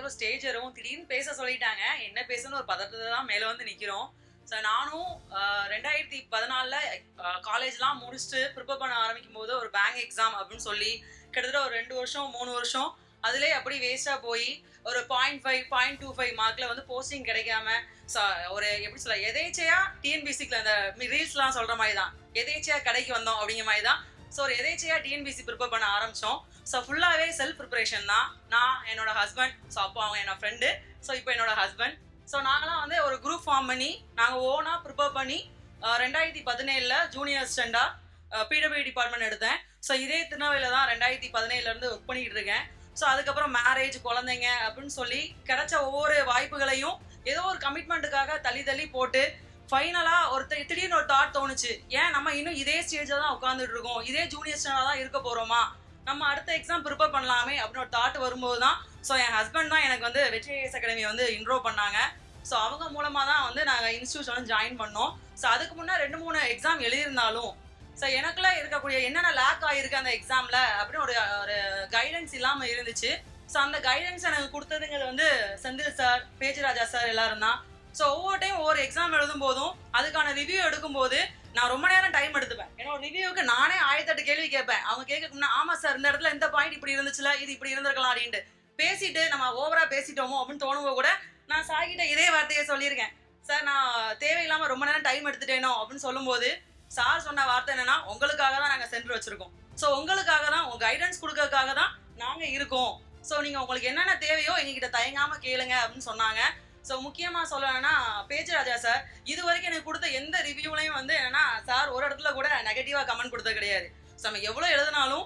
அதுக்கப்புறம் ஸ்டேஜ் வரும் திடீர்னு பேச சொல்லிட்டாங்க. என்ன பேசணும்னு ஒரு பதட்டத்துல தான் மேல வந்து நிக்கிறோம். ஸோ நானும் 2014 காலேஜ்லாம் முடிச்சுட்டு ப்ரிப்பேர் பண்ண ஆரம்பிக்கும் போது ஒரு பேங்க் எக்ஸாம் அப்படின்னு சொல்லி கிட்டத்தட்ட ஒரு 2 வருஷம் 3 வருஷம் அதுலேயே அப்படி வேஸ்ட்டாக போய் ஒரு 0.5 0.25 மார்க்கில் வந்து போஸ்டிங் கிடைக்காம ஒரு எப்படி சொல்ல எதேச்சையா டிஎன்பிசிக்கு அந்த ரீல்ஸ்லாம் சொல்கிற மாதிரி தான் எதேச்சையா கடைக்கு வந்தோம் அப்படிங்கிற மாதிரி தான். ஸோ ஒரு எதேச்சையா டிஎன்பிசி ப்ரிப்பேர் பண்ண ஆரம்பித்தோம். ஸோ ஃபுல்லாகவே செல்ஃப் ப்ரிப்பரேஷன் தான். நான் என்னோட ஹஸ்பண்ட், ஸோ அப்போ அவங்க என்னோட ஃப்ரெண்டு, ஸோ இப்போ என்னோட ஹஸ்பண்ட். ஸோ நாங்களாம் வந்து ஒரு குரூப் ஃபார்ம் பண்ணி நாங்கள் ஓனாக ப்ரிப்பேர் பண்ணி 2017 ஜூனியர் ஸ்டாண்டாக பிடபிள்யூ டிபார்ட்மெண்ட் எடுத்தேன். ஸோ இதே திருநெல்வேலியில் தான் 2017 ஒர்க் பண்ணிக்கிட்டு இருக்கேன். ஸோ அதுக்கப்புறம் மேரேஜ் குழந்தைங்க அப்படின்னு சொல்லி கிடைச்ச ஒவ்வொரு வாய்ப்புகளையும் ஏதோ ஒரு கமிட்மெண்ட்டுக்காக தள்ளி போட்டு ஃபைனலாக ஒரு திடீர்னு ஒரு தாட் தோணுச்சு, ஏன் நம்ம இன்னும் இதே ஸ்டேஜில் தான் உட்காந்துட்டு இருக்கோம், இதே ஜூனியர் ஸ்டாண்டாக தான் இருக்க போகிறோமா, நம்ம அடுத்த எக்ஸாம் ப்ரிப்பேர் பண்ணலாமே அப்படின்னு ஒரு தாட் வரும்போது தான் ஸோ என் ஹஸ்பண்ட் தான் எனக்கு வந்து வெற்றி ஐஏஎஸ் அகாடமி வந்து இன்ட்ரோ பண்ணாங்க. ஸோ அவங்க மூலமாக தான் வந்து நாங்கள் இன்ஸ்டியூஷன் வந்து ஜாயின் பண்ணோம். ஸோ அதுக்கு முன்னே 2-3 எக்ஸாம் எழுதியிருந்தாலும் ஸோ எனக்குள்ள இருக்கக்கூடிய என்னென்ன லேக் ஆகிருக்கு அந்த எக்ஸாமில் அப்படின்னு ஒரு கைடன்ஸ் இல்லாமல் இருந்துச்சு. ஸோ அந்த கைடன்ஸ் எனக்கு கொடுத்ததுங்கிறது வந்து செந்தில் சார், பேஜராஜா சார் எல்லாரும் தான். ஸோ ஒவ்வொரு டைம் ஒவ்வொரு எக்ஸாம் எழுதும் போதும் அதுக்கான ரிவ்யூ எடுக்கும்போது நான் ரொம்ப நேரம் டைம் எடுத்துப்பேன். என்னோட ரிவ்யூவுக்கு நானே 1008 கேள்வி கேட்பேன். அவங்க கேட்கணும்னா ஆமாம் சார் இந்த இடத்துல இந்த பாயிண்ட் இப்படி இருந்துச்சுல, இது இப்படி இருந்திருக்கலாம் அப்படின்ட்டு பேசிட்டு நம்ம ஓவராக பேசிட்டோமோ அப்படின்னு தோணும்போது கூட நான் சார்கிட்ட இதே வார்த்தையை சொல்லியிருக்கேன், சார் நான் தேவையில்லாமல் ரொம்ப நேரம் டைம் எடுத்துட்டேனோ அப்படின்னு சொல்லும்போது சார் சொன்ன வார்த்தை என்னன்னா, உங்களுக்காக தான் நாங்கள் சென்டர் வச்சிருக்கோம், ஸோ உங்களுக்காக தான் உங்கள் கைடன்ஸ் கொடுக்கறதுக்காக தான் நாங்கள் இருக்கோம், ஸோ நீங்கள் உங்களுக்கு என்னென்ன தேவையோ எங்ககிட்ட தயங்காமல் கேளுங்க அப்படின்னு சொன்னாங்க. ஸோ முக்கியமாக சொல்லணும்னா பேஜராஜா சார் இது வரைக்கும் எனக்கு கொடுத்த எந்த ரிவ்யூலையும் வந்து என்னன்னா சார் ஒரு இடத்துல கூட நெகட்டிவாக கமெண்ட் கொடுத்தது கிடையாது. ஸோ நம்ம எவ்வளோ எழுதினாலும்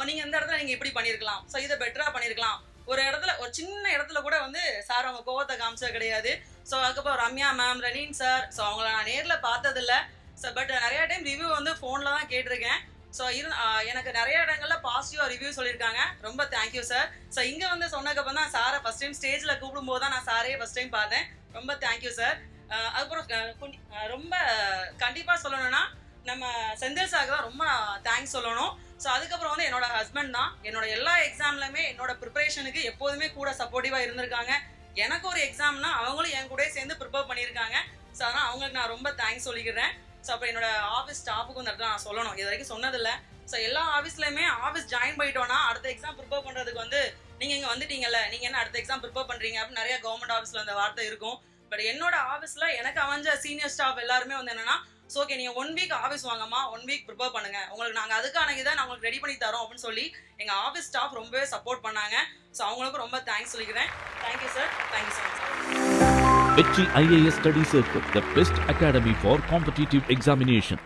நீங்கள் இந்த இடத்துல நீங்கள் இப்படி பண்ணியிருக்கலாம், ஸோ இதை பெட்டராக பண்ணியிருக்கலாம், ஒரு இடத்துல ஒரு சின்ன இடத்துல கூட வந்து சார் அவங்க கோவத்தை காமிச்சது கிடையாது. ஸோ அதுக்கப்புறம் ரம்யா மேம், ரனீன் சார், ஸோ அவங்கள நான் நேரில் பார்த்ததில்ல. ஸோ பட் நிறையா டைம் ரிவ்யூ வந்து ஃபோனில் தான் கேட்டிருக்கேன். ஸோ எனக்கு நிறைய இடங்களில் பாசிட்டிவாக ரிவ்யூ சொல்லியிருக்காங்க. ரொம்ப தேங்க்யூ சார். ஸோ இங்கே வந்து சொன்னதுக்கப்புறம் தான் சாரை ஃபஸ்ட் டைம் ஸ்டேஜில் கூப்பிடும்போது தான் நான் சாரையே ஃபஸ்ட் டைம் பார்த்தேன். ரொம்ப தேங்க்யூ சார். அதுக்கப்புறம் ரொம்ப கண்டிப்பாக சொல்லணும்னா நம்ம செந்தில் சாருக்கு தான் ரொம்ப தேங்க்ஸ் சொல்லணும். ஸோ அதுக்கப்புறம் வந்து என்னோட ஹஸ்பண்ட் தான் என்னோட எல்லா எக்ஸாம்லையுமே என்னோட ப்ரிப்பரேஷனுக்கு எப்போதுமே கூட சப்போர்ட்டிவாக இருந்திருக்காங்க. எனக்கு ஒரு எக்ஸாம்னா அவங்களும் என் கூட சேர்ந்து ப்ரிப்பேர் பண்ணியிருக்காங்க. ஸோ அதனால் அவங்களுக்கு நான் ரொம்ப தேங்க்ஸ் சொல்லிக்கிறேன். ஸோ அப்புறம் என்னோட ஆஃபீஸ் ஸ்டாஃபுக்கும் இந்த இடத்துல நான் சொல்லணும், இது வரைக்கும் சொன்னதில்லை. ஸோ எல்லா ஆஃபீஸ்லையுமே ஆஃபீஸ் ஜாயின் பண்ணிட்டோன்னா அடுத்த எக்ஸாம் ப்ரிப்பேர் பண்ணுறதுக்கு வந்து நீங்கள் இங்கே வந்துட்டீங்கல்ல, நீங்கள் என்ன அடுத்த எக்ஸாம் ப்ரிப்பேர் பண்ணுறீங்க அப்படின்னு நிறைய கவர்மெண்ட் ஆஃபீஸில் அந்த வார்த்தை இருக்கும். பட் என்னோட ஆஃபீஸில் எனக்கு அமைஞ்ச சீனியர் ஸ்டாஃப் எல்லாருமே வந்து என்னன்னா, ஸோ ஓகே நீங்கள் 1 வீக் ஆஃபீஸ் வாங்கம்மா, 1 வீக் ப்ரிப்பேர் பண்ணுங்க, உங்களுக்கு நாங்கள் அதுக்கான இதை நான் உங்களுக்கு ரெடி பண்ணி தரோம் அப்படின்னு சொல்லி எங்கள் ஆஃபீஸ் ஸ்டாஃப் ரொம்பவே சப்போர்ட் பண்ணாங்க. ஸோ அவங்களுக்கும் ரொம்ப தேங்க்ஸ் சொல்லிக்கிறேன். Thank you sir. Thank you so much sir. Vetri IAS Study Circle, the best academy for competitive examination.